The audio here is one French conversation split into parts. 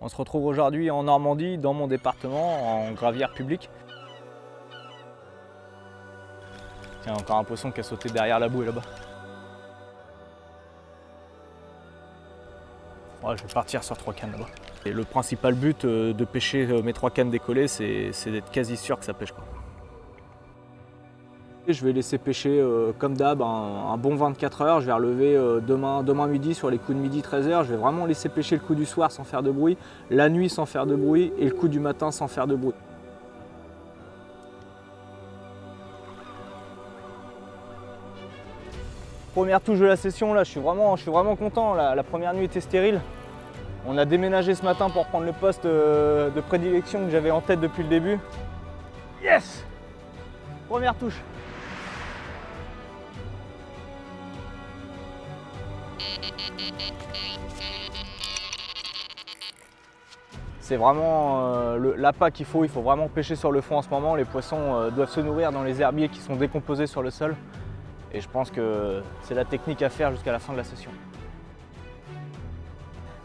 On se retrouve aujourd'hui en Normandie, dans mon département, en gravière publique. Tiens, encore un poisson qui a sauté derrière la bouée là-bas. Ouais, je vais partir sur 3 cannes là-bas. Et le principal but de pêcher mes 3 cannes décollées, c'est d'être quasi sûr que ça pêche quoi. Je vais laisser pêcher comme d'hab un bon 24 heures. Je vais relever demain midi sur les coups de midi 13h. Je vais vraiment laisser pêcher le coup du soir sans faire de bruit, la nuit sans faire de bruit et le coup du matin sans faire de bruit. Première touche de la session, là, je suis vraiment content. La première nuit était stérile. On a déménagé ce matin pour prendre le poste de prédilection que j'avais en tête depuis le début. Yes! Première touche. C'est vraiment l'appât qu'il faut. Il faut vraiment pêcher sur le fond en ce moment. Les poissons doivent se nourrir dans les herbiers qui sont décomposés sur le sol. Et je pense que c'est la technique à faire jusqu'à la fin de la session.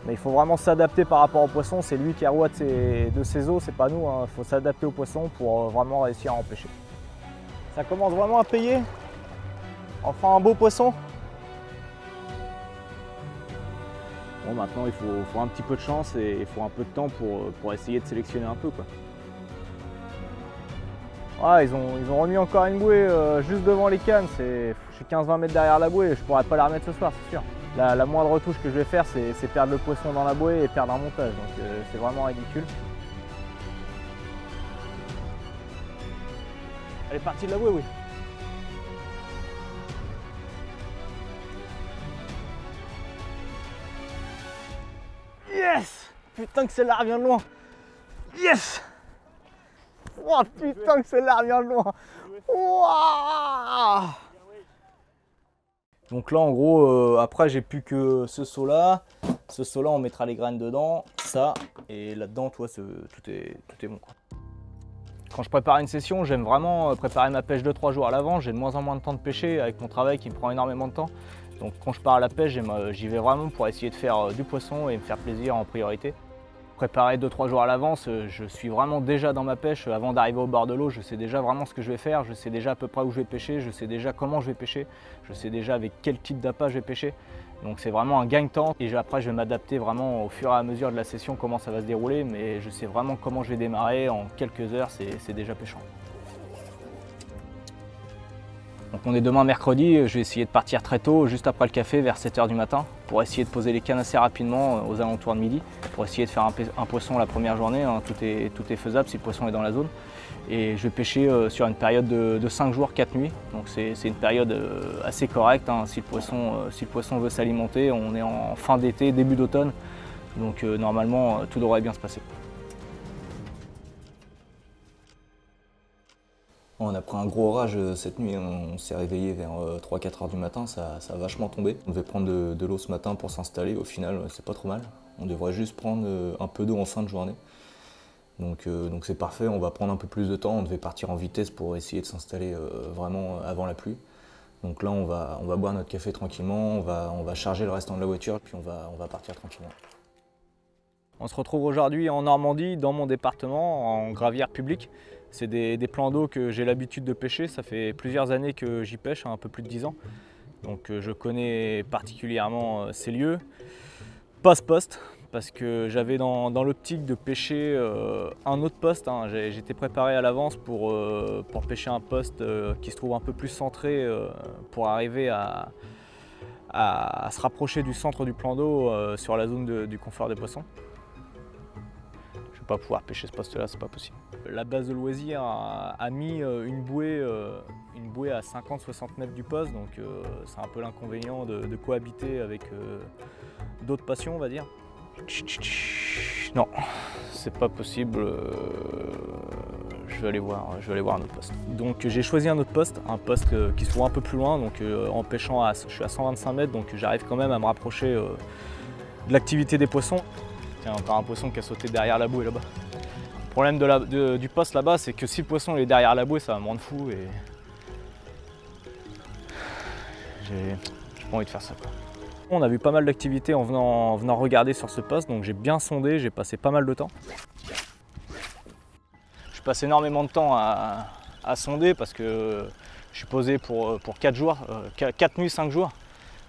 Mais il faut vraiment s'adapter par rapport au poisson. C'est lui qui est roi de ses eaux, c'est pas nous. Il faut s'adapter au poisson pour vraiment réussir à en pêcher. Ça commence vraiment à payer. Enfin un beau poisson. Bon, maintenant il faut un petit peu de chance et il faut un peu de temps pour essayer de sélectionner un peu quoi. Ouais, ils ont remis encore une bouée juste devant les cannes. Je suis 15-20 mètres derrière la bouée. Je pourrais pas la remettre ce soir, c'est sûr. La moindre touche que je vais faire, c'est perdre le poisson dans la bouée et perdre un montage. Donc c'est vraiment ridicule. Elle est partie de la bouée, oui. Yes! Putain que celle-là revient de loin. Yes! Oh putain que celle-là revient de loin. Wow! Donc là en gros, après j'ai plus que ce seau-là. Ce seau-là on mettra les graines dedans, ça, et là-dedans tout est bon quoi. Quand je prépare une session, j'aime vraiment préparer ma pêche 2-3 jours à l'avance. J'ai de moins en moins de temps de pêcher avec mon travail qui me prend énormément de temps. Donc quand je pars à la pêche, j'y vais vraiment pour essayer de faire du poisson et me faire plaisir en priorité. Préparer 2-3 jours à l'avance, je suis vraiment déjà dans ma pêche. Avant d'arriver au bord de l'eau, je sais déjà vraiment ce que je vais faire. Je sais déjà à peu près où je vais pêcher, je sais déjà comment je vais pêcher. Je sais déjà avec quel type d'appât je vais pêcher. Donc c'est vraiment un gagne-temps. Et après, je vais m'adapter vraiment au fur et à mesure de la session, comment ça va se dérouler. Mais je sais vraiment comment je vais démarrer. En quelques heures, c'est déjà pêchant. Donc on est demain mercredi, je vais essayer de partir très tôt, juste après le café, vers 7 h du matin, pour essayer de poser les cannes assez rapidement, aux alentours de midi, pour essayer de faire un poisson la première journée. Hein. Tout est faisable si le poisson est dans la zone. Et je vais pêcher sur une période de 5 jours, 4 nuits. Donc c'est une période assez correcte. Hein. Si le poisson veut s'alimenter, on est en fin d'été, début d'automne. Donc normalement, tout devrait bien se passer. On a pris un gros orage cette nuit, on s'est réveillé vers 3-4 heures du matin, ça a vachement tombé. On devait prendre de l'eau ce matin pour s'installer, au final c'est pas trop mal. On devrait juste prendre un peu d'eau en fin de journée. Donc c'est parfait, on va prendre un peu plus de temps, on devait partir en vitesse pour essayer de s'installer vraiment avant la pluie. Donc là on va boire notre café tranquillement, on va charger le restant de la voiture, puis on va partir tranquillement. On se retrouve aujourd'hui en Normandie, dans mon département, en gravière publique. C'est des plans d'eau que j'ai l'habitude de pêcher, ça fait plusieurs années que j'y pêche, un peu plus de 10 ans. Donc je connais particulièrement ces lieux. Pas ce poste, parce que j'avais dans l'optique de pêcher un autre poste. Hein. J'étais préparé à l'avance pour pêcher un poste qui se trouve un peu plus centré pour arriver à se rapprocher du centre du plan d'eau sur la zone du confort des poissons. Je ne vais pas pouvoir pêcher ce poste-là, c'est pas possible. La base de loisirs a mis une bouée à 50-60 mètres du poste, donc c'est un peu l'inconvénient de cohabiter avec d'autres passions, on va dire. Non, c'est pas possible. Je vais aller voir un autre poste. Donc j'ai choisi un autre poste, qui se trouve un peu plus loin. Donc en pêchant, je suis à 125 mètres, donc j'arrive quand même à me rapprocher de l'activité des poissons. Tiens, encore un poisson qui a sauté derrière la bouée là-bas. Le problème du poste là-bas, c'est que si le poisson est derrière la bouée, ça va me rendre fou et j'ai pas envie de faire ça quoi. On a vu pas mal d'activités en venant regarder sur ce poste, donc j'ai bien sondé, j'ai passé pas mal de temps. Je passe énormément de temps à sonder parce que je suis posé pour 4 jours, 4 nuits, 5 jours.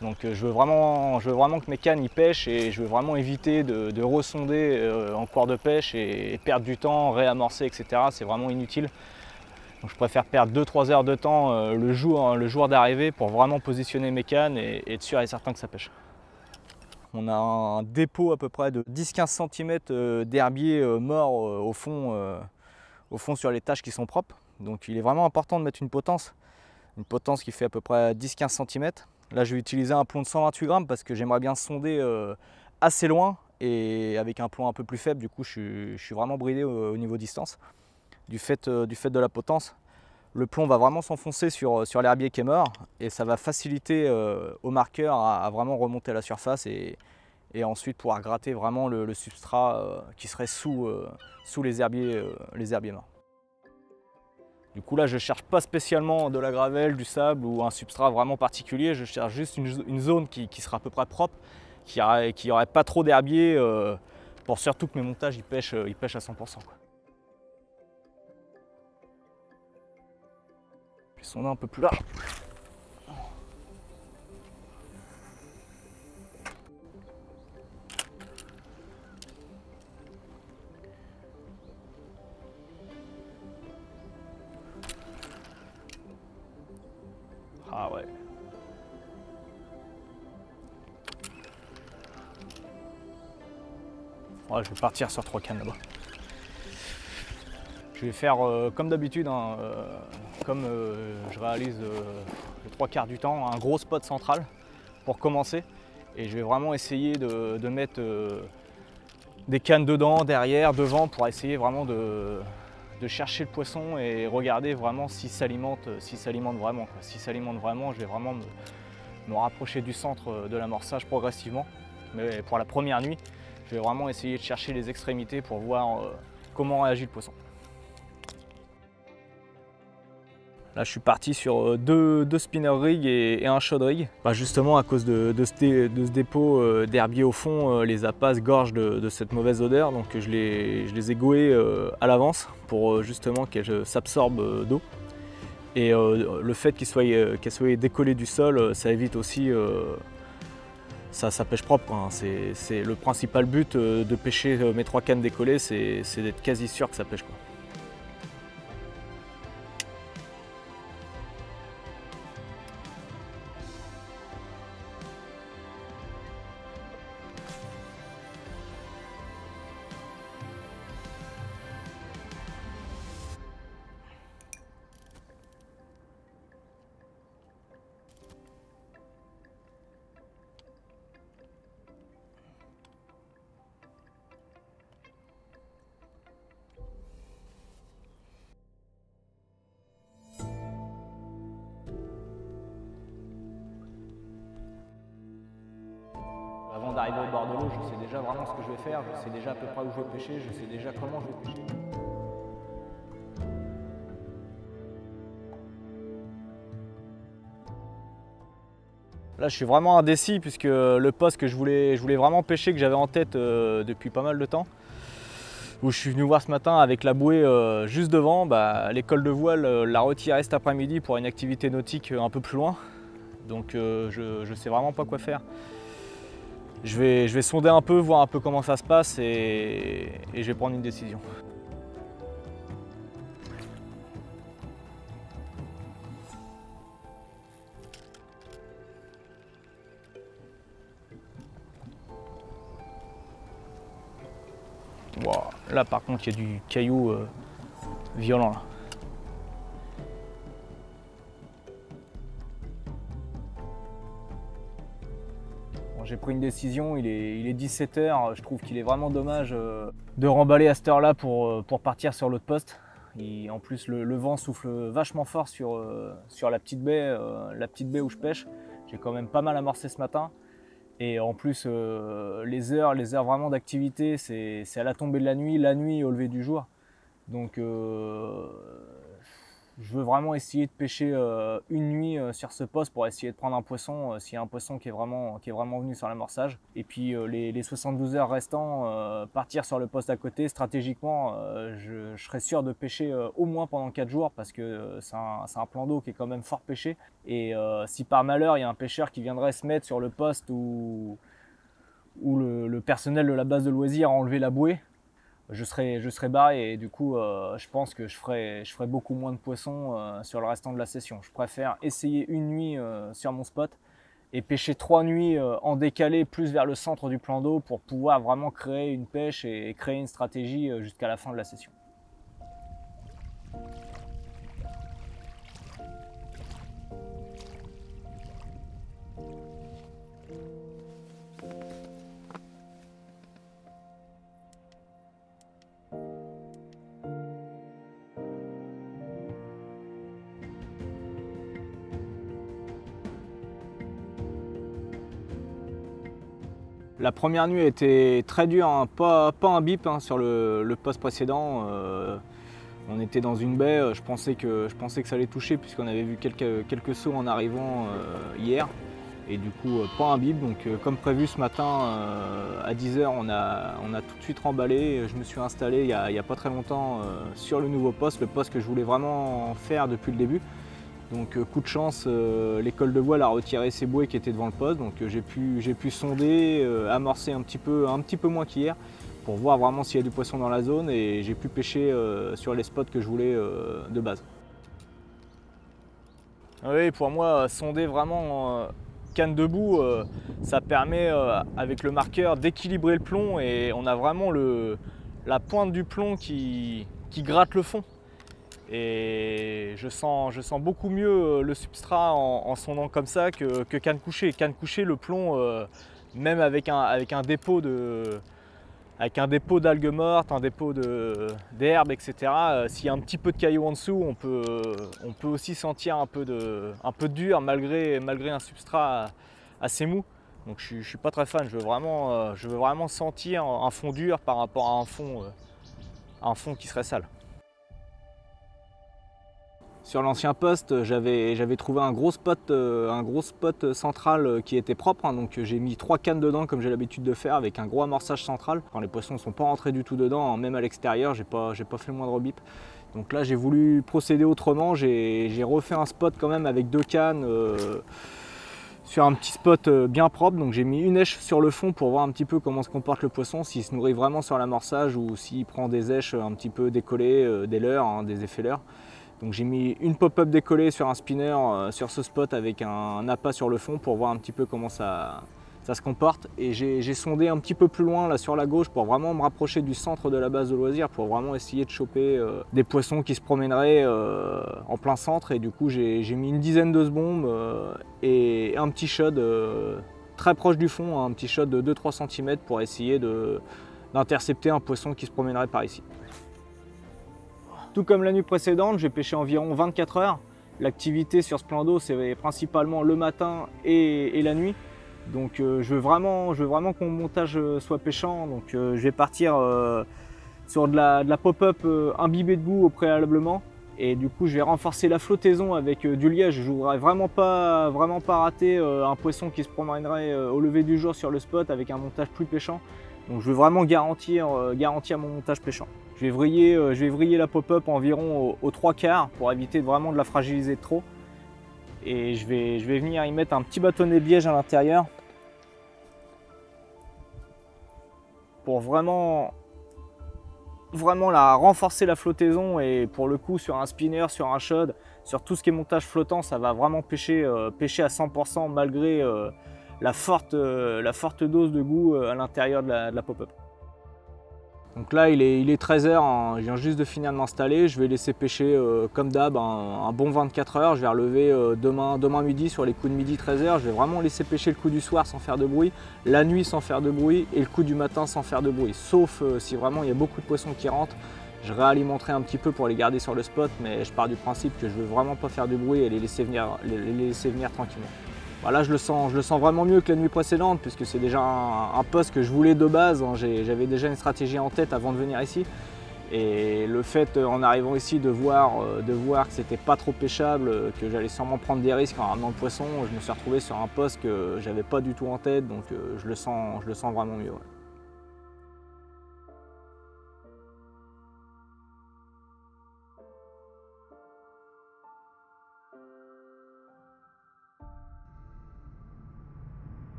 Donc je veux vraiment que mes cannes y pêchent et je veux vraiment éviter de ressonder en cours de pêche et perdre du temps, réamorcer, etc. C'est vraiment inutile. Donc je préfère perdre 2-3 heures de temps le jour d'arrivée pour vraiment positionner mes cannes et être sûr et certain que ça pêche. On a un dépôt à peu près de 10-15 cm d'herbier mort au fond sur les taches qui sont propres. Donc il est vraiment important de mettre une potence qui fait à peu près 10-15 cm. Là je vais utiliser un plomb de 128 grammes parce que j'aimerais bien sonder assez loin et avec un plomb un peu plus faible, du coup je suis vraiment bridé au niveau distance. Du fait de la potence, le plomb va vraiment s'enfoncer sur l'herbier qui est mort et ça va faciliter au marqueur à vraiment remonter à la surface et ensuite pouvoir gratter vraiment le substrat qui serait sous les herbiers morts. Du coup là je ne cherche pas spécialement de la gravelle, du sable ou un substrat vraiment particulier, je cherche juste une zone qui sera à peu près propre, qui n'aurait pas trop d'herbier pour surtout que mes montages ils pêchent à 100%, quoi. Je vais sonder un peu plus large. Ah ouais. Ouais, je vais partir sur 3 cannes là-bas. Je vais faire comme d'habitude, hein, comme je réalise les 3 quarts du temps, un gros spot central pour commencer. Et je vais vraiment essayer de mettre des cannes dedans, derrière, devant pour essayer vraiment de chercher le poisson et regarder vraiment s'il s'alimente vraiment, quoi. S'il s'alimente vraiment, je vais vraiment me rapprocher du centre de l'amorçage progressivement. Mais pour la première nuit, je vais vraiment essayer de chercher les extrémités pour voir comment réagit le poisson. Là, je suis parti sur deux spinner rigs et un shot rig. Bah, justement, à cause de ce dépôt d'herbier au fond, les appâts se gorgent de cette mauvaise odeur. Donc, je les ai goés à l'avance pour justement qu'elles s'absorbent d'eau. Et le fait qu'elles soient décollées du sol, ça évite aussi ça pêche propre, hein. C'est le principal but de pêcher mes 3 cannes décollées, c'est d'être quasi sûr que ça pêche, quoi. Avant d'arriver au bord de l'eau, je sais déjà vraiment ce que je vais faire, je sais déjà à peu près où je vais pêcher, je sais déjà comment je vais pêcher. Là, je suis vraiment indécis puisque le poste que je voulais vraiment pêcher, que j'avais en tête depuis pas mal de temps, où je suis venu voir ce matin avec la bouée juste devant, bah, l'école de voile l'a retiré cet après-midi pour une activité nautique un peu plus loin. Donc je sais vraiment pas quoi faire. Je vais sonder un peu, voir un peu comment ça se passe et je vais prendre une décision. Wow. Là par contre il y a du caillou violent là. Bon, j'ai pris une décision, il est 17 h, je trouve qu'il est vraiment dommage de remballer à cette heure là pour partir sur l'autre poste. En plus le vent souffle vachement fort sur la petite baie où je pêche. J'ai quand même pas mal amorcé ce matin. Et en plus, les heures vraiment d'activité, c'est à la tombée de la nuit au lever du jour. Donc Je veux vraiment essayer de pêcher une nuit sur ce poste pour essayer de prendre un poisson s'il y a un poisson qui est vraiment venu sur l'amorçage. Et puis les 72 heures restants, partir sur le poste à côté. Stratégiquement, je serais sûr de pêcher au moins pendant 4 jours parce que c'est un plan d'eau qui est quand même fort pêché. Et si par malheur il y a un pêcheur qui viendrait se mettre sur le poste où le personnel de la base de loisirs a enlevé la bouée, je serais barré et du coup je pense que je ferai beaucoup moins de poissons sur le restant de la session. Je préfère essayer une nuit sur mon spot et pêcher 3 nuits en décalé plus vers le centre du plan d'eau pour pouvoir vraiment créer une pêche et créer une stratégie jusqu'à la fin de la session. La première nuit a été très dure, hein. Pas un bip hein, sur le poste précédent. On était dans une baie, je pensais que ça allait toucher puisqu'on avait vu quelques sauts en arrivant hier. Et du coup, pas un bip. Donc comme prévu ce matin à 10 h, on a tout de suite remballé. Je me suis installé il n'y a pas très longtemps sur le nouveau poste, le poste que je voulais vraiment faire depuis le début. Donc coup de chance, l'école de voile a retiré ses bouées qui étaient devant le poste, donc j'ai pu sonder, amorcer un petit peu moins qu'hier pour voir vraiment s'il y a du poisson dans la zone et j'ai pu pêcher sur les spots que je voulais de base. Oui, pour moi, sonder vraiment canne debout, ça permet avec le marqueur d'équilibrer le plomb et on a vraiment la pointe du plomb qui gratte le fond. Et je sens beaucoup mieux le substrat en sondant comme ça que canne couchée. Canne couchée, le plomb, même avec un dépôt d'algues mortes, un dépôt d'herbes, etc. S'il y a un petit peu de cailloux en dessous, on peut aussi sentir un peu de dur malgré un substrat assez mou. Donc je suis pas très fan. Je veux vraiment sentir un fond dur par rapport à un fond qui serait sale. Sur l'ancien poste, j'avais trouvé un gros spot central qui était propre, hein, donc j'ai mis 3 cannes dedans comme j'ai l'habitude de faire avec un gros amorçage central. Quand les poissons ne sont pas rentrés du tout dedans, hein, même à l'extérieur, j'ai pas fait le moindre bip. Donc là j'ai voulu procéder autrement, j'ai refait un spot quand même avec 2 cannes sur un petit spot bien propre. Donc j'ai mis une èche sur le fond pour voir un petit peu comment se comporte le poisson, s'il se nourrit vraiment sur l'amorçage ou s'il prend des èches un petit peu décollées, des leurres, hein, des effets leurres. Donc j'ai mis une pop-up décollée sur un spinner sur ce spot avec un appât sur le fond pour voir un petit peu comment ça se comporte. Et j'ai sondé un petit peu plus loin là sur la gauche pour vraiment me rapprocher du centre de la base de loisirs pour vraiment essayer de choper des poissons qui se promèneraient en plein centre. Et du coup j'ai mis une dizaine de sbombes et un petit shot très proche du fond, un petit shot de 2-3 cm pour essayer d'intercepter un poisson qui se promènerait par ici. Tout comme la nuit précédente, j'ai pêché environ 24 heures. L'activité sur ce plan d'eau, c'est principalement le matin et la nuit. Donc je veux vraiment que mon montage soit pêchant. Donc je vais partir sur de la pop-up imbibée de goût au préalablement. Et du coup, je vais renforcer la flottaison avec du liège. Je ne voudrais vraiment pas rater un poisson qui se promènerait au lever du jour sur le spot avec un montage plus pêchant. Donc je veux vraiment garantir mon montage pêchant. Je vais vriller la pop-up environ aux 3/4 pour éviter vraiment de la fragiliser trop. Et je vais venir y mettre un petit bâtonnet de liège à l'intérieur pour vraiment renforcer la flottaison. Et pour le coup, sur un spinner, sur un shad, sur tout ce qui est montage flottant, ça va vraiment pêcher à 100% malgré la forte dose de goût à l'intérieur de la pop-up. Donc là il est 13 h, hein, je viens juste de finir de m'installer, je vais laisser pêcher comme d'hab un bon 24 heures, je vais relever demain midi sur les coups de midi 13 h, je vais vraiment laisser pêcher le coup du soir sans faire de bruit, la nuit sans faire de bruit et le coup du matin sans faire de bruit, sauf si vraiment il y a beaucoup de poissons qui rentrent, je réalimenterai un petit peu pour les garder sur le spot, mais je pars du principe que je veux vraiment pas faire de bruit et les laisser venir tranquillement. Là je le sens vraiment mieux que la nuit précédente puisque c'est déjà un poste que je voulais de base, hein. J'avais déjà une stratégie en tête avant de venir ici Et le fait en arrivant ici de voir que c'était pas trop pêchable, que j'allais sûrement prendre des risques en ramenant le poisson, je me suis retrouvé sur un poste que j'avais pas du tout en tête, donc je le sens vraiment mieux. Ouais.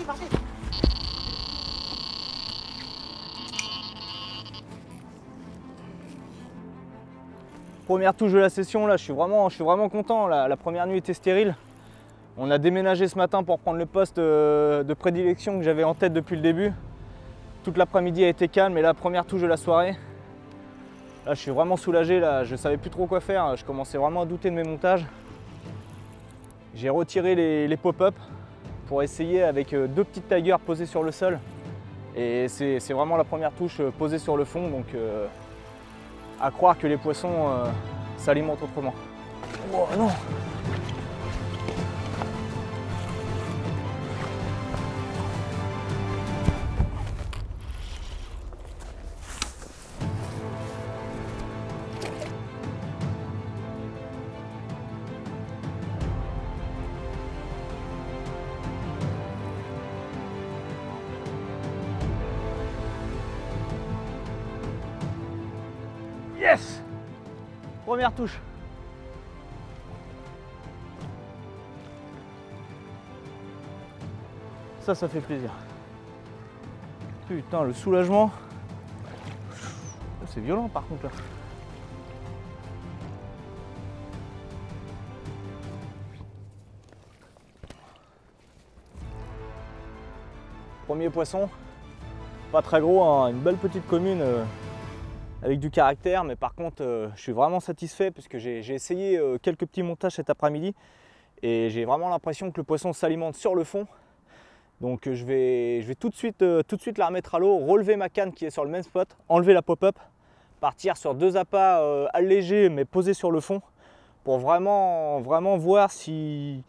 Parti. Première touche de la session, là, je suis vraiment content. La première nuit était stérile. On a déménagé ce matin pour prendre le poste de prédilection que j'avais en tête depuis le début. Toute l'après-midi a été calme et la première touche de la soirée. Là, je suis vraiment soulagé. Là, je savais plus trop quoi faire. Je commençais vraiment à douter de mes montages. J'ai retiré les pop-up pour essayer avec 2 petites tigers posées sur le sol. Et c'est vraiment la première touche posée sur le fond, donc à croire que les poissons s'alimentent autrement. Oh non! Yes! Première touche. Ça fait plaisir. Putain, le soulagement. C'est violent par contre là. Premier poisson. Pas très gros, hein, une belle petite commune. Avec du caractère, mais par contre je suis vraiment satisfait puisque j'ai essayé quelques petits montages cet après-midi et j'ai vraiment l'impression que le poisson s'alimente sur le fond. Donc je vais tout de suite la remettre à l'eau, relever ma canne qui est sur le même spot, enlever la pop-up, partir sur 2 appâts allégés mais posés sur le fond pour vraiment voir si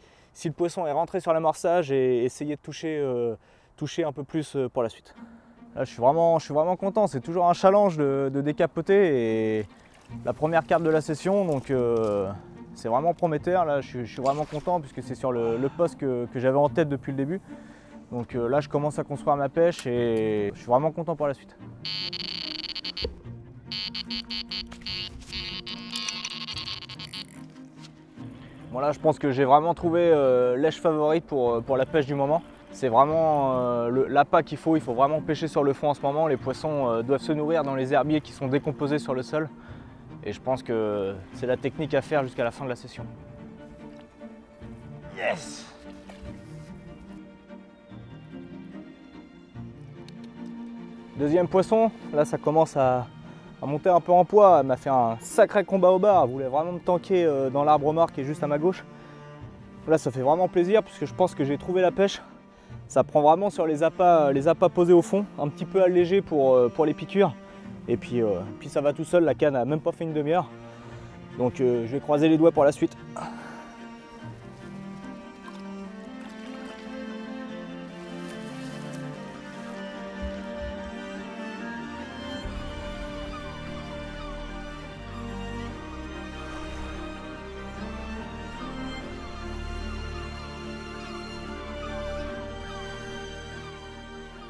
le poisson est rentré sur l'amorçage et essayer de toucher un peu plus pour la suite. Là, je suis vraiment content, c'est toujours un challenge de décapoter et la première carte de la session, donc c'est vraiment prometteur. Là, je suis vraiment content puisque c'est sur le poste que j'avais en tête depuis le début. Donc là, je commence à construire ma pêche et je suis vraiment content pour la suite. Bon là, je pense que j'ai vraiment trouvé l'èche favorite pour la pêche du moment. C'est vraiment l'appât qu'il faut. Il faut vraiment pêcher sur le fond en ce moment. Les poissons doivent se nourrir dans les herbiers qui sont décomposés sur le sol. Et je pense que c'est la technique à faire jusqu'à la fin de la session. Yes! Deuxième poisson, là ça commence à monter un peu en poids. Elle m'a fait un sacré combat au bar. Elle voulait vraiment me tanker dans l'arbre mort qui est juste à ma gauche. Là ça fait vraiment plaisir puisque je pense que j'ai trouvé la pêche. Ça prend vraiment sur les appâts posés au fond, un petit peu allégé pour les piqûres. Et puis ça va tout seul, la canne n'a même pas fait une demi-heure. Donc je vais croiser les doigts pour la suite.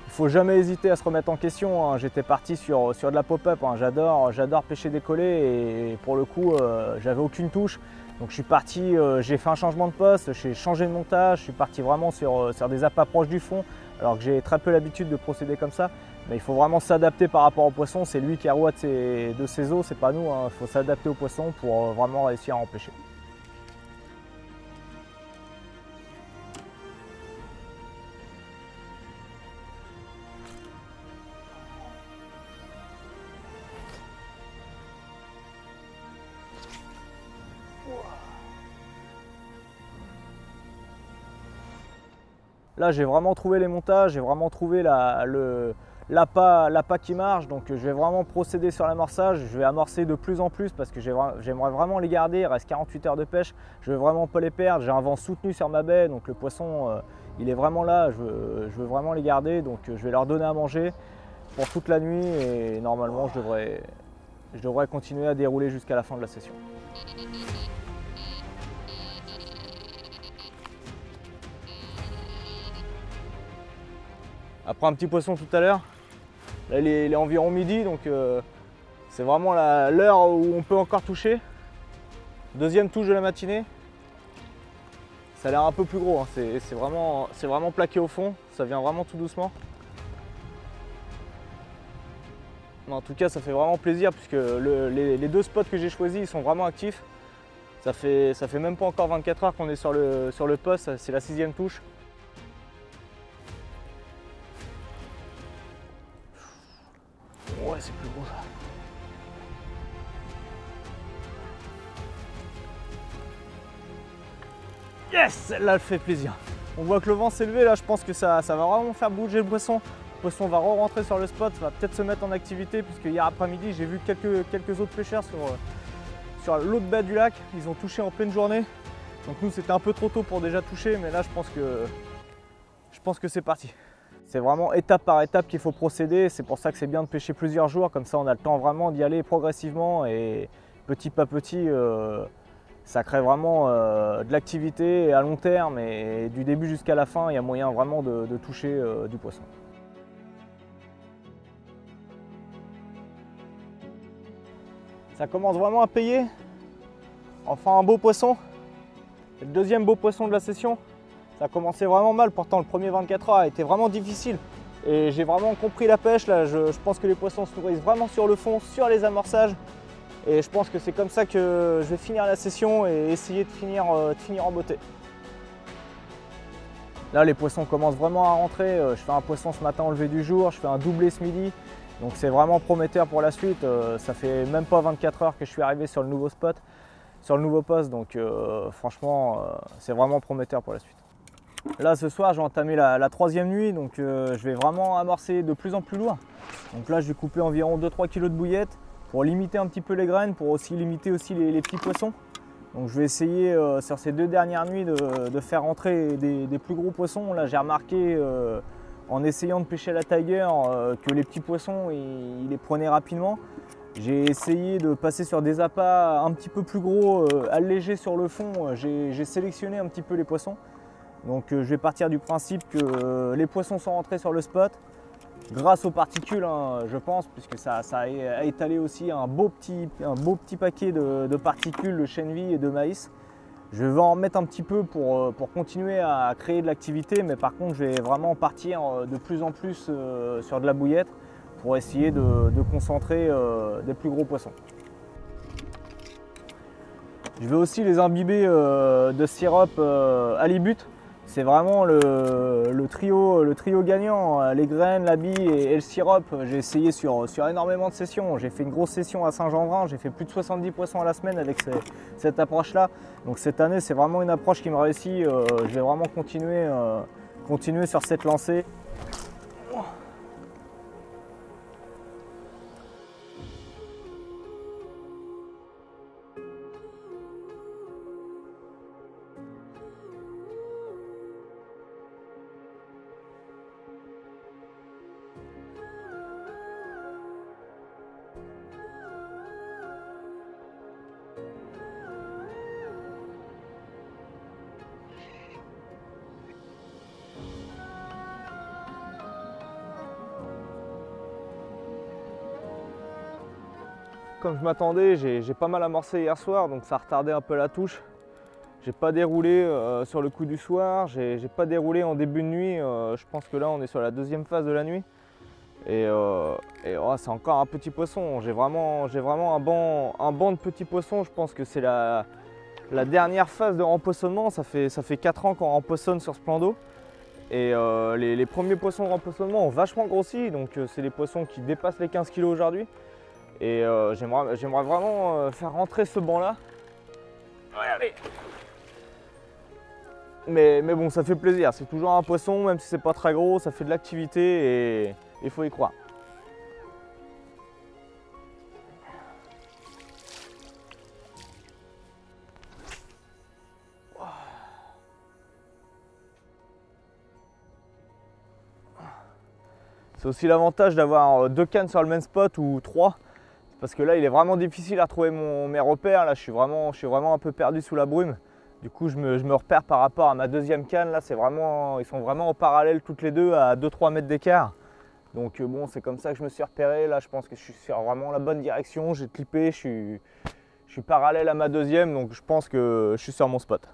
Il ne faut jamais hésiter à se remettre en question, hein. J'étais parti sur de la pop-up, hein. J'adore pêcher décollé et pour le coup j'avais aucune touche. Donc je suis parti, j'ai fait un changement de poste, j'ai changé de montage, je suis parti vraiment sur des appâts proches du fond alors que j'ai très peu l'habitude de procéder comme ça. Mais il faut vraiment s'adapter par rapport au poisson, c'est lui qui arroie de ses eaux, c'est pas nous, hein. Il faut s'adapter au poisson pour vraiment réussir à en pêcher. Là, j'ai vraiment trouvé les montages, j'ai vraiment trouvé l'appât qui marche, donc je vais vraiment procéder sur l'amorçage. Je vais amorcer de plus en plus parce que j'aimerais vraiment les garder. Il reste 48 heures de pêche, je veux vraiment pas les perdre. J'ai un vent soutenu sur ma baie, donc le poisson il est vraiment là, je veux vraiment les garder, donc je vais leur donner à manger pour toute la nuit et normalement je devrais continuer à dérouler jusqu'à la fin de la session. Après un petit poisson tout à l'heure, là il est environ midi, donc c'est vraiment l'heure où on peut encore toucher. Deuxième touche de la matinée. Ça a l'air un peu plus gros, hein. C'est vraiment plaqué au fond, ça vient vraiment tout doucement. Mais en tout cas ça fait vraiment plaisir puisque les deux spots que j'ai choisis ils sont vraiment actifs. Ça fait même pas encore 24 heures qu'on est sur le poste, c'est la 6e touche. Ouais, c'est plus gros ça. Yes, celle-là elle fait plaisir. On voit que le vent s'est levé, là je pense que ça va vraiment faire bouger le poisson. Le poisson va re-rentrer sur le spot, va peut-être se mettre en activité puisque hier après-midi j'ai vu quelques autres pêcheurs sur l'autre baie du lac. Ils ont touché en pleine journée. Donc nous c'était un peu trop tôt pour déjà toucher, mais là je pense que c'est parti. C'est vraiment étape par étape qu'il faut procéder, c'est pour ça que c'est bien de pêcher plusieurs jours, comme ça on a le temps vraiment d'y aller progressivement et petit à petit ça crée vraiment de l'activité à long terme et du début jusqu'à la fin il y a moyen vraiment de toucher du poisson. Ça commence vraiment à payer, enfin un beau poisson, c'est le deuxième beau poisson de la session. Ça a commencé vraiment mal, pourtant le premier 24 heures a été vraiment difficile. Et j'ai vraiment compris la pêche, là je pense que les poissons se nourrissent vraiment sur le fond, sur les amorçages. Et je pense que c'est comme ça que je vais finir la session et essayer de finir en beauté. Là les poissons commencent vraiment à rentrer, je fais un poisson ce matin au lever du jour, je fais un doublé ce midi. Donc c'est vraiment prometteur pour la suite, ça fait même pas 24 heures que je suis arrivé sur le nouveau spot, sur le nouveau poste, donc franchement c'est vraiment prometteur pour la suite. Là ce soir j'ai entamé la 3e nuit, donc je vais vraiment amorcer de plus en plus lourd. Donc là je vais couper environ 2-3 kg de bouillettes pour limiter un petit peu les graines, pour aussi limiter aussi les petits poissons. Donc je vais essayer sur ces 2 dernières nuits de faire rentrer des plus gros poissons. Là j'ai remarqué en essayant de pêcher la tiger que les petits poissons ils les prenaient rapidement. J'ai essayé de passer sur des appâts un petit peu plus gros, allégés sur le fond. J'ai sélectionné un petit peu les poissons. Donc je vais partir du principe que les poissons sont rentrés sur le spot grâce aux particules, hein, je pense, puisque ça a étalé aussi un beau petit paquet de particules de chènevis et de maïs. Je vais en mettre un petit peu pour continuer à créer de l'activité, mais par contre je vais vraiment partir de plus en plus sur de la bouillette pour essayer de concentrer des plus gros poissons. Je vais aussi les imbiber de sirop halibut. C'est vraiment le trio gagnant, les graines, la bille et le sirop. J'ai essayé sur énormément de sessions. J'ai fait une grosse session à Saint-Jean-Brin, j'ai fait plus de 70 poissons à la semaine avec cette approche-là. Donc cette année, c'est vraiment une approche qui me réussit. Je vais vraiment continuer sur cette lancée. Comme je m'attendais, j'ai pas mal amorcé hier soir, donc ça a retardé un peu la touche. J'ai pas déroulé sur le coup du soir, j'ai pas déroulé en début de nuit. Je pense que là on est sur la 2e phase de la nuit. Et oh, c'est encore un petit poisson. J'ai vraiment un banc de petits poissons. Je pense que c'est la dernière phase de rempoissonnement. Ça fait 4 ans qu'on rempoissonne sur ce plan d'eau. Et les premiers poissons de rempoissonnement ont vachement grossi. Donc c'est les poissons qui dépassent les 15 kg aujourd'hui. Et j'aimerais vraiment faire rentrer ce banc-là. Allez. Mais bon, ça fait plaisir. C'est toujours un poisson, même si c'est pas très gros, ça fait de l'activité Il faut y croire. C'est aussi l'avantage d'avoir 2 cannes sur le même spot ou 3. Parce que là, il est vraiment difficile à retrouver mes repères. Là, je suis vraiment un peu perdu sous la brume. Du coup, je me repère par rapport à ma deuxième canne. Là, ils sont vraiment en parallèle toutes les deux à 2-3 mètres d'écart. Donc bon, c'est comme ça que je me suis repéré. Là, je pense que je suis sur vraiment la bonne direction. J'ai clippé, je suis parallèle à ma deuxième. Donc je pense que je suis sur mon spot.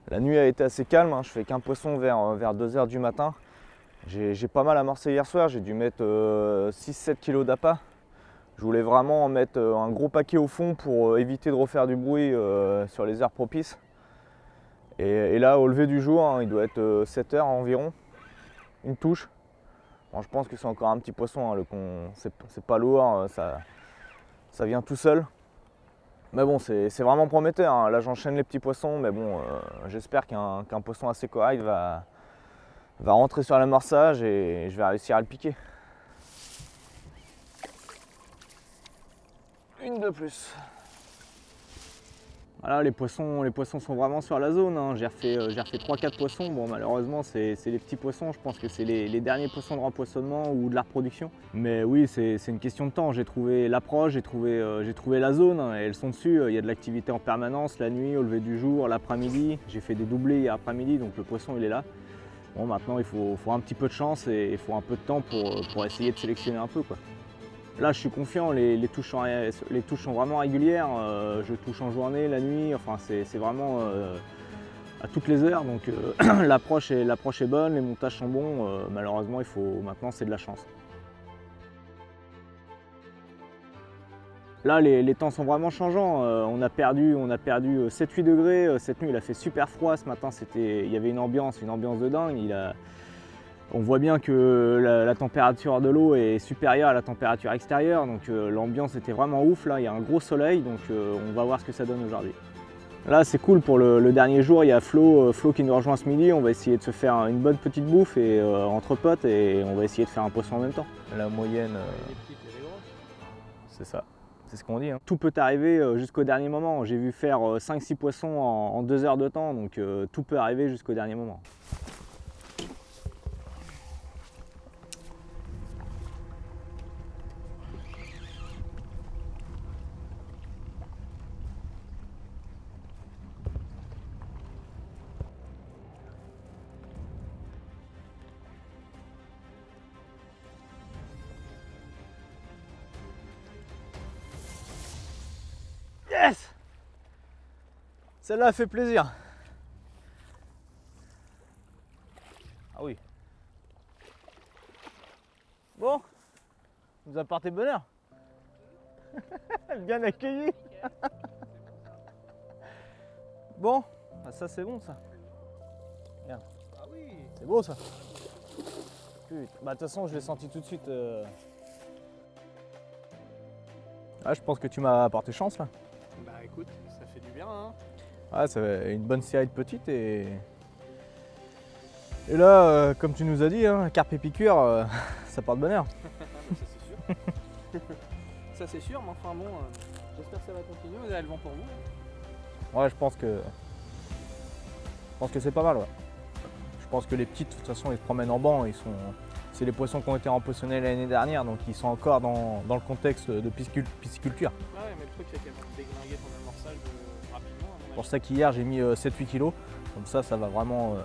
La nuit a été assez calme. Je fais qu'un poisson vers 2 h du matin. J'ai pas mal amorcé hier soir, j'ai dû mettre 6-7 kg d'appât. Je voulais vraiment en mettre un gros paquet au fond pour éviter de refaire du bruit sur les heures propices. Et là, au lever du jour, il doit être 7 h environ, une touche. Bon, je pense que c'est encore un petit poisson, c'est pas lourd, ça vient tout seul. Mais bon, c'est vraiment prometteur. Là, j'enchaîne les petits poissons, mais bon, j'espère qu'un poisson assez correct va rentrer sur l'amorçage et je vais réussir à le piquer. Une de plus. Voilà, les poissons sont vraiment sur la zone. J'ai refait 3-4 poissons. Bon, malheureusement, c'est les petits poissons. Je pense que c'est les derniers poissons de rempoisonnement ou de la reproduction. Mais oui, c'est une question de temps. J'ai trouvé l'approche, j'ai trouvé la zone. Et elles sont dessus. Il y a de l'activité en permanence, la nuit, au lever du jour, l'après-midi. J'ai fait des doublés hier après-midi, donc le poisson il est là. Bon, maintenant il faut un petit peu de chance et il faut un peu de temps pour essayer de sélectionner un peu, quoi. Là je suis confiant, les touches sont vraiment régulières, je touche en journée, la nuit, enfin c'est vraiment à toutes les heures, donc l'approche est bonne, les montages sont bons, malheureusement maintenant c'est de la chance. Là les temps sont vraiment changeants, on a perdu 7-8 degrés, cette nuit il a fait super froid, ce matin il y avait une ambiance de dingue. On voit bien que la température de l'eau est supérieure à la température extérieure, donc l'ambiance était vraiment ouf. Là il y a un gros soleil, donc on va voir ce que ça donne aujourd'hui. Là c'est cool pour le dernier jour, il y a Flo qui nous rejoint ce midi, on va essayer de se faire une bonne petite bouffe entre potes et on va essayer de faire un poisson en même temps. La moyenne, c'est ça. C'est ce qu'on dit. Tout peut arriver jusqu'au dernier moment. J'ai vu faire 5-6 poissons en 2 heures de temps, donc tout peut arriver jusqu'au dernier moment. Yes! Celle-là a fait plaisir. Ah oui. Bon, vous apportez bonheur. Bien accueilli. Bon, bah ça c'est bon ça. Regarde. Ah oui. C'est beau ça. Putain. Bah de toute façon je l'ai senti tout de suite. Ah, je pense que tu m'as apporté chance là. Bah écoute, ça fait du bien hein. Ouais, c'est une bonne série de petites et là, comme tu nous as dit, carpe et piqûre, ça porte bonheur. Ça c'est sûr. Ça c'est sûr, mais enfin bon, j'espère que ça va continuer, vous avez le vent pour vous. Ouais, je pense que c'est pas mal, ouais. Je pense que les petites, de toute façon, ils se promènent en banc, c'est les poissons qui ont été rempoisonnés l'année dernière, donc ils sont encore dans le contexte de pisciculture. Ouais, mais le truc c'est qu'elle va déglinguer ton amorçage rapidement. C'est pour ça qu'hier j'ai mis 7-8 kg, comme ça va vraiment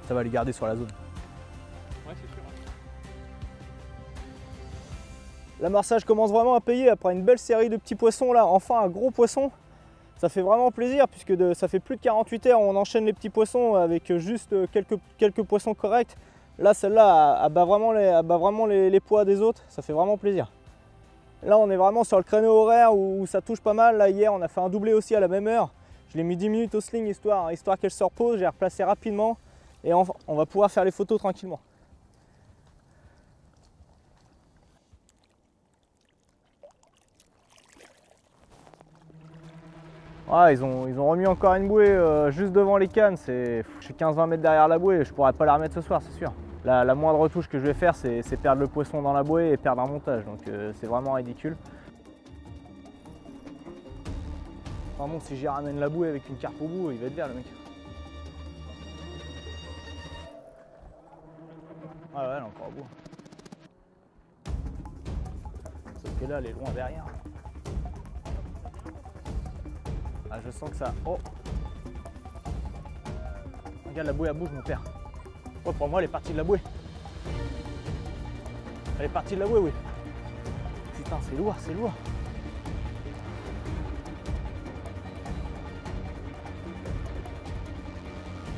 ça va les garder sur la zone. Ouais, c'est sûr. L'amorçage commence vraiment à payer après une belle série de petits poissons là, enfin un gros poisson. Ça fait vraiment plaisir puisque ça fait plus de 48 heures, on enchaîne les petits poissons avec juste quelques poissons corrects. Là celle-là elle bat vraiment les poids des autres, ça fait vraiment plaisir. Là on est vraiment sur le créneau horaire où ça touche pas mal. Là hier on a fait un doublé aussi à la même heure. Je l'ai mis 10 minutes au sling histoire qu'elle se repose, j'ai replacé rapidement et on va pouvoir faire les photos tranquillement. Ah, ils ont remis encore une bouée juste devant les cannes, je suis 15-20 mètres derrière la bouée, je pourrais pas la remettre ce soir, c'est sûr. La moindre touche que je vais faire, c'est perdre le poisson dans la bouée et perdre un montage, donc c'est vraiment ridicule. Enfin bon, si j'y ramène la bouée avec une carpe au bout, il va être bien le mec. Ah ouais, elle est encore au bout. Sauf que là, elle est loin derrière. Ah, je sens que ça... Oh! Regarde, la bouée elle bouge, mon père. Oh, pour moi, elle est partie de la bouée. Elle est partie de la bouée, oui. Putain, c'est lourd, c'est lourd.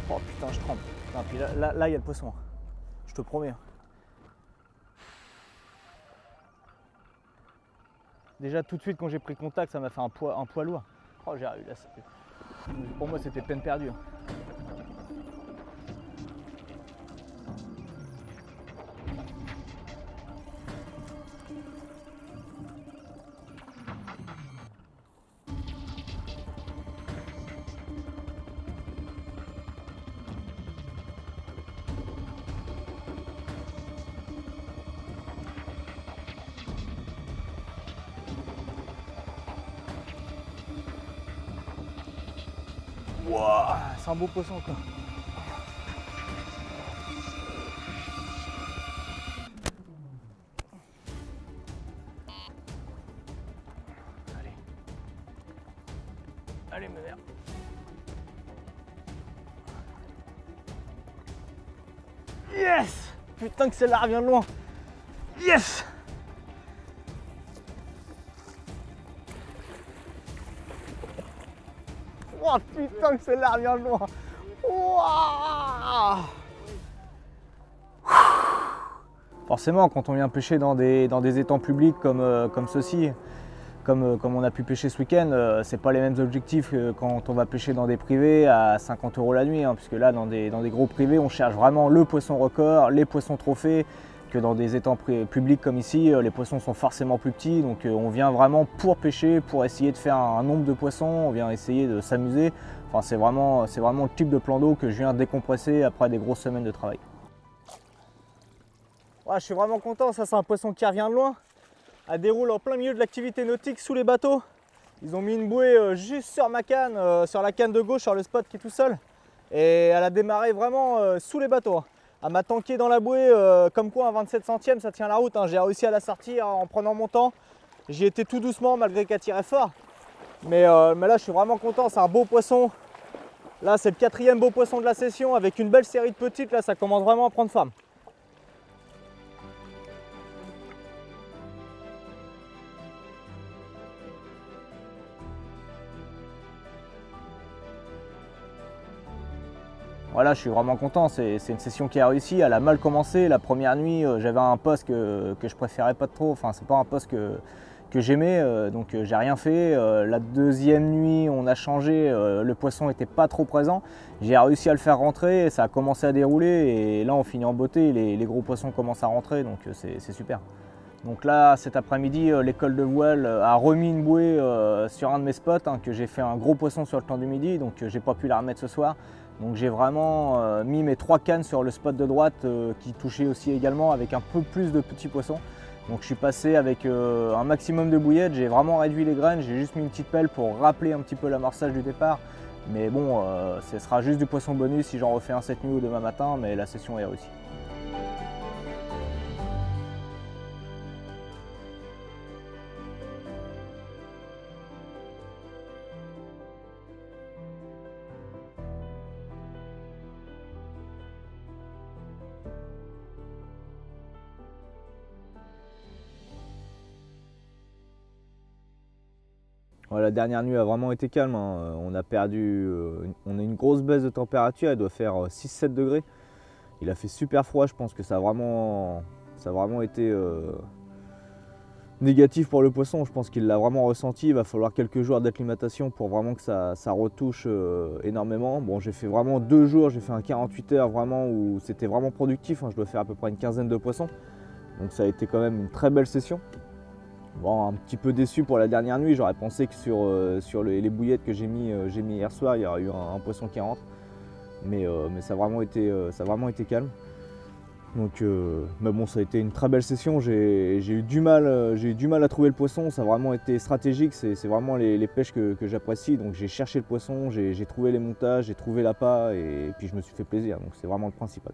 Oh putain, je tremble. Non, puis là, il y a le poisson. Je te promets. Déjà, tout de suite, quand j'ai pris contact, ça m'a fait un poids lourd. Oh, j'ai eu là. Pour moi, c'était peine perdue. Wow, c'est un beau poisson quoi. Allez. Allez ma mère. Yes! Putain que celle-là revient de loin. Yes! Oh putain que celle-là revient de loin. Wow. Forcément, quand on vient pêcher dans des étangs publics comme ceux-ci, comme on a pu pêcher ce week-end, c'est pas les mêmes objectifs que quand on va pêcher dans des privés à 50 € la nuit, hein, puisque là, dans des gros privés, on cherche vraiment le poisson record, les poissons trophées, que dans des étangs publics comme ici, les poissons sont forcément plus petits, donc on vient vraiment pour pêcher, pour essayer de faire un nombre de poissons, on vient essayer de s'amuser. Enfin, c'est vraiment le type de plan d'eau que je viens décompresser après des grosses semaines de travail. Ouais, je suis vraiment content, ça c'est un poisson qui revient de loin. Elle déroule en plein milieu de l'activité nautique sous les bateaux. Ils ont mis une bouée juste sur ma canne, sur la canne de gauche, sur le spot qui est tout seul. Et elle a démarré vraiment sous les bateaux. Elle m'a tanké dans la bouée comme quoi un 27 centièmes ça tient la route. Hein. J'ai réussi à la sortir en prenant mon temps. J'y étais tout doucement malgré qu'elle tirait fort. Mais là je suis vraiment content, c'est un beau poisson. Là c'est le 4e beau poisson de la session avec une belle série de petites. Là ça commence vraiment à prendre forme. Voilà, je suis vraiment content, c'est une session qui a réussi, elle a mal commencé. La première nuit, j'avais un poste que je préférais pas trop, enfin c'est pas un poste que j'aimais, donc j'ai rien fait. La deuxième nuit, on a changé, le poisson n'était pas trop présent. J'ai réussi à le faire rentrer, ça a commencé à dérouler et là on finit en beauté, les gros poissons commencent à rentrer, donc c'est super. Donc là, cet après-midi, l'école de voile a remis une bouée sur un de mes spots, hein, que j'ai fait un gros poisson sur le temps du midi, donc j'ai pas pu la remettre ce soir. Donc j'ai vraiment mis mes 3 cannes sur le spot de droite qui touchait aussi également avec un peu plus de petits poissons. Donc je suis passé avec un maximum de bouillettes, j'ai vraiment réduit les graines, j'ai juste mis une petite pelle pour rappeler un petit peu l'amorçage du départ. Mais bon, ce sera juste du poisson bonus si j'en refais un cette nuit ou demain matin, mais la session est réussie. Ouais, la dernière nuit a vraiment été calme, hein. On a on a une grosse baisse de température, elle doit faire 6-7 degrés. Il a fait super froid, je pense que ça a vraiment été négatif pour le poisson. Je pense qu'il l'a vraiment ressenti, il va falloir quelques jours d'acclimatation pour vraiment que ça retouche énormément. Bon, j'ai fait vraiment 2 jours, j'ai fait un 48 heures vraiment où c'était vraiment productif, hein. Je dois faire à peu près une quinzaine de poissons. Donc ça a été quand même une très belle session. Bon, un petit peu déçu pour la dernière nuit, j'aurais pensé que sur les bouillettes que j'ai mis hier soir, il y aurait eu un poisson qui rentre. Mais ça a vraiment été calme. Donc, mais bon, ça a été une très belle session. J'ai eu du mal à trouver le poisson. Ça a vraiment été stratégique. C'est vraiment les pêches que j'apprécie. Donc j'ai cherché le poisson, j'ai trouvé les montages, j'ai trouvé l'appât et puis je me suis fait plaisir. Donc c'est vraiment le principal.